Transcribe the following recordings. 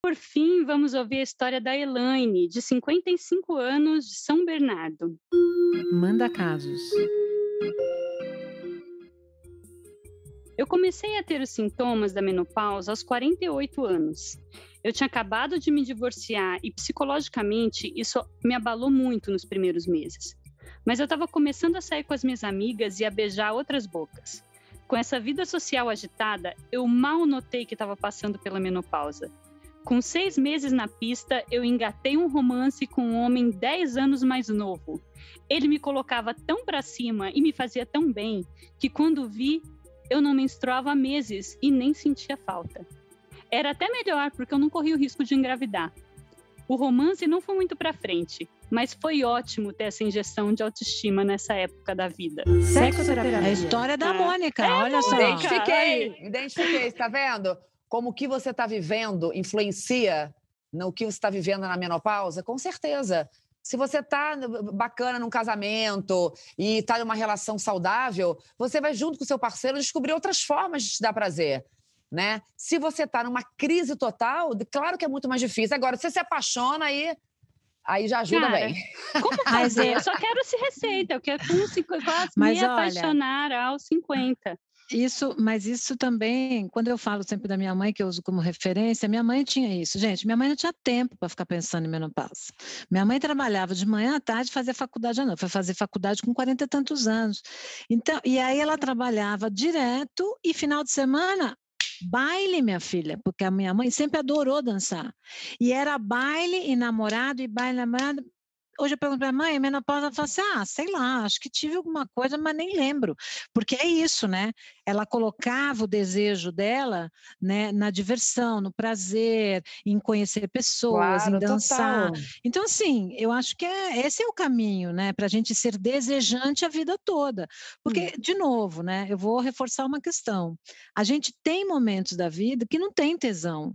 Por fim, vamos ouvir a história da Elaine, de 55 anos, de São Bernardo. Manda casos. Eu comecei a ter os sintomas da menopausa aos 48 anos. Eu tinha acabado de me divorciar e psicologicamente isso me abalou muito nos primeiros meses. Mas eu estava começando a sair com as minhas amigas e a beijar outras bocas. Com essa vida social agitada, eu mal notei que estava passando pela menopausa. Com 6 meses na pista, eu engatei um romance com um homem 10 anos mais novo. Ele me colocava tão pra cima e me fazia tão bem que quando vi, eu não menstruava há meses e nem sentia falta. Era até melhor porque eu não corria o risco de engravidar. O romance não foi muito pra frente, mas foi ótimo ter essa injeção de autoestima nessa época da vida. Sexoterapia. É a história da Mônica, olha só. Identifiquei, tá vendo? Como o que você está vivendo influencia no que você está vivendo na menopausa? Com certeza. Se você está bacana num casamento e está numa relação saudável, você vai junto com o seu parceiro descobrir outras formas de te dar prazer, né? Se você está numa crise total, claro que é muito mais difícil. Agora, se você se apaixona, aí já ajuda Cara, bem. como fazer? Eu só quero essa receita, eu quero quase Mas me olha, apaixonar aos 50. Mas isso também, quando eu falo sempre da minha mãe, que eu uso como referência, minha mãe tinha isso. Gente, minha mãe não tinha tempo para ficar pensando em menopausa. Minha mãe trabalhava de manhã à tarde, fazia faculdade à noite. Foi fazer faculdade com 40 e tantos anos. Então, e aí ela trabalhava direto e final de semana, baile, minha filha, porque a minha mãe sempre adorou dançar. E era baile e namorado, e baile e namorado. Hoje eu pergunto para minha mãe, menopausa, ela fala assim, sei lá, acho que tive alguma coisa, mas nem lembro, porque é isso, né? Ela colocava o desejo dela, né, na diversão, no prazer, em conhecer pessoas, em Claro, dançar. total. Então, assim, eu acho que esse é o caminho, né, para a gente ser desejante a vida toda. Porque, de novo, né, eu vou reforçar uma questão. A gente tem momentos da vida que não tem tesão,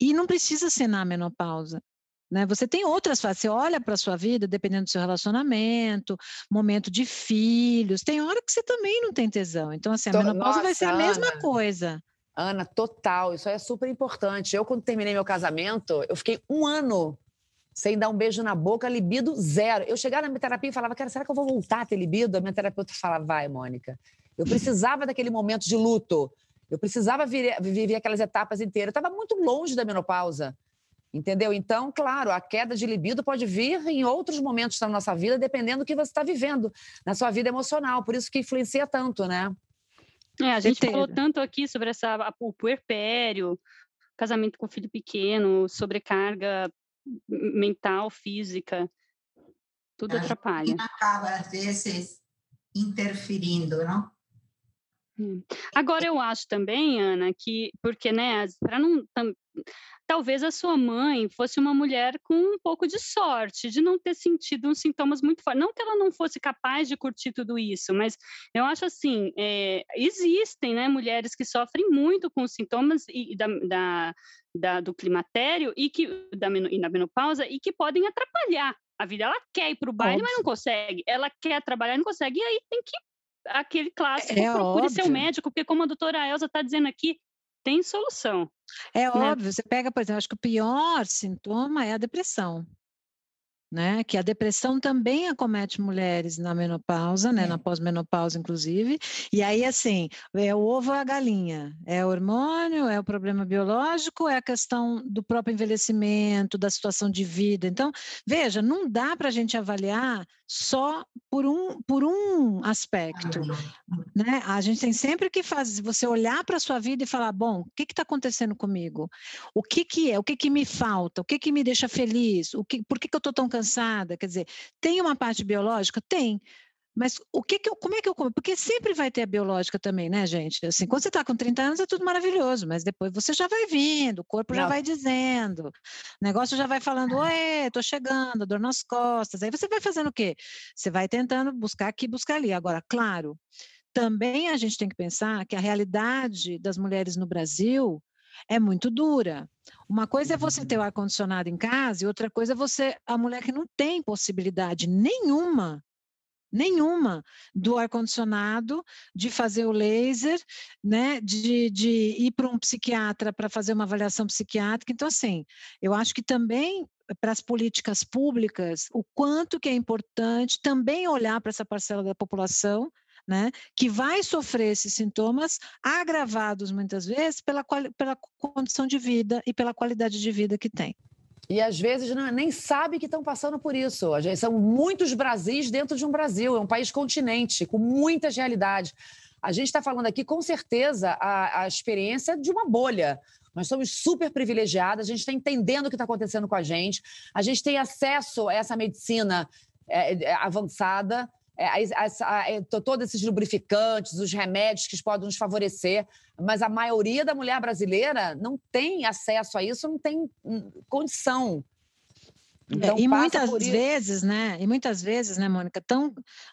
e não precisa ser na menopausa. Né? Você tem outras fases, você olha para a sua vida, dependendo do seu relacionamento, momento de filhos, tem hora que você também não tem tesão. Então, assim, a menopausa vai ser Nossa, a mesma Ana. coisa. Ana, total. Isso aí é super importante. Eu, quando terminei meu casamento, eu fiquei 1 ano sem dar um beijo na boca, libido zero. Eu chegava na minha terapia e falava, cara, será que eu vou voltar a ter libido? A minha terapeuta falava, vai, Mônica. Eu precisava daquele momento de luto. Eu precisava viver aquelas etapas inteiras. Eu estava muito longe da menopausa, entendeu? Então, claro, a queda de libido pode vir em outros momentos da nossa vida, dependendo do que você está vivendo na sua vida emocional. Por isso que influencia tanto, né? A gente falou Certeza. tanto aqui sobre o puerpério, casamento com filho pequeno, sobrecarga mental, física, tudo A atrapalha. rotina acaba, às vezes, interferindo, não? Agora eu acho também, Ana, que porque, né, para não talvez a sua mãe fosse uma mulher com um pouco de sorte, de não ter sentido uns sintomas muito fortes. Não que ela não fosse capaz de curtir tudo isso, mas eu acho assim, existem, né, mulheres que sofrem muito com os sintomas do climatério e da menopausa e que podem atrapalhar a vida. Ela quer ir para o baile, mas não Óbvio. consegue. Ela quer trabalhar e não consegue. E aí tem que aquele clássico, É procure seu óbvio. médico, porque como a doutora Elza está dizendo aqui, tem solução, É né. óbvio. Você pega, por exemplo, acho que o pior sintoma é a depressão. Né, que a depressão também acomete mulheres na menopausa, né, na pós-menopausa inclusive, e aí assim, é o ovo ou a galinha, é o hormônio, é o problema biológico, é a questão do próprio envelhecimento, da situação de vida, então, veja, não dá para a gente avaliar só por um aspecto, né, a gente tem sempre que fazer, você olhar para a sua vida e falar, bom, o que está acontecendo comigo? O que é? O que me falta? O que me deixa feliz? Por que eu estou tão cansada? Quer dizer, tem uma parte biológica? Tem. Mas como é que eu como? Porque sempre vai ter a biológica também, né, gente? Assim, quando você está com 30 anos é tudo maravilhoso, mas depois você já vai vindo, o corpo já Não, vai dizendo, o negócio já vai falando, oi, estou chegando, dor nas costas. Aí você vai fazendo o quê? Você vai tentando buscar aqui, buscar ali. Agora, claro, também a gente tem que pensar que a realidade das mulheres no Brasil é muito dura. Uma coisa é você ter o ar-condicionado em casa e outra coisa é a mulher que não tem possibilidade nenhuma do ar-condicionado, de fazer o laser, né, de ir para um psiquiatra para fazer uma avaliação psiquiátrica. Então, assim, eu acho que também para as políticas públicas, o quanto que é importante também olhar para essa parcela da população, né, que vai sofrer esses sintomas agravados muitas vezes pela condição de vida e pela qualidade de vida que tem. E às vezes nem sabe que estão passando por isso. São muitos Brasis dentro de um Brasil, é um país continente, com muitas realidades. A gente está falando aqui, com certeza, a experiência de uma bolha. Nós somos super privilegiadas, a gente está entendendo o que está acontecendo com a gente tem acesso a essa medicina avançada, todos esses lubrificantes, os remédios que podem nos favorecer, mas a maioria da mulher brasileira não tem acesso a isso, não tem condição. Então, e muitas vezes, né, Mônica,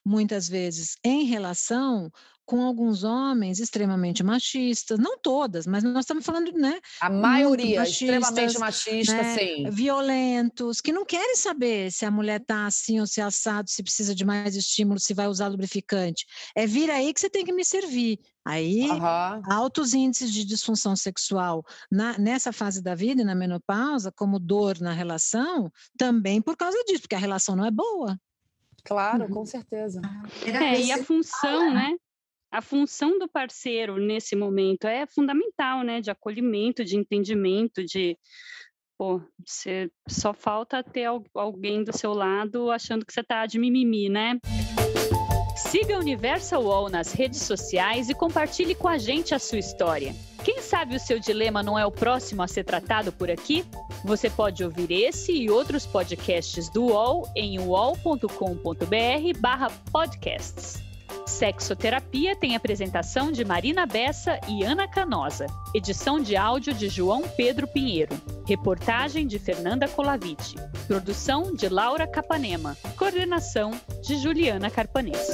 muitas vezes em relação com alguns homens extremamente machistas, não todas, mas nós estamos falando, né? A maioria extremamente machista, né, sim. Violentos, que não querem saber se a mulher está assim ou se é assado, se precisa de mais estímulo, se vai usar lubrificante. É vir aí que você tem que me servir. Aí, altos índices de disfunção sexual nessa fase da vida e na menopausa, como dor na relação, também por causa disso, porque a relação não é boa. Claro, com certeza. E a função, né? A função do parceiro nesse momento é fundamental, né? De acolhimento, de entendimento, você só falta ter alguém do seu lado achando que você está de mimimi, né? Siga Universal UOL nas redes sociais e compartilhe com a gente a sua história. Quem sabe o seu dilema não é o próximo a ser tratado por aqui? Você pode ouvir esse e outros podcasts do UOL em uol.com.br/podcasts. Sexoterapia tem apresentação de Marina Bessa e Ana Canosa. Edição de áudio de João Pedro Pinheiro. Reportagem de Fernanda Colaviti. Produção de Laura Capanema. Coordenação de Juliana Carpanês.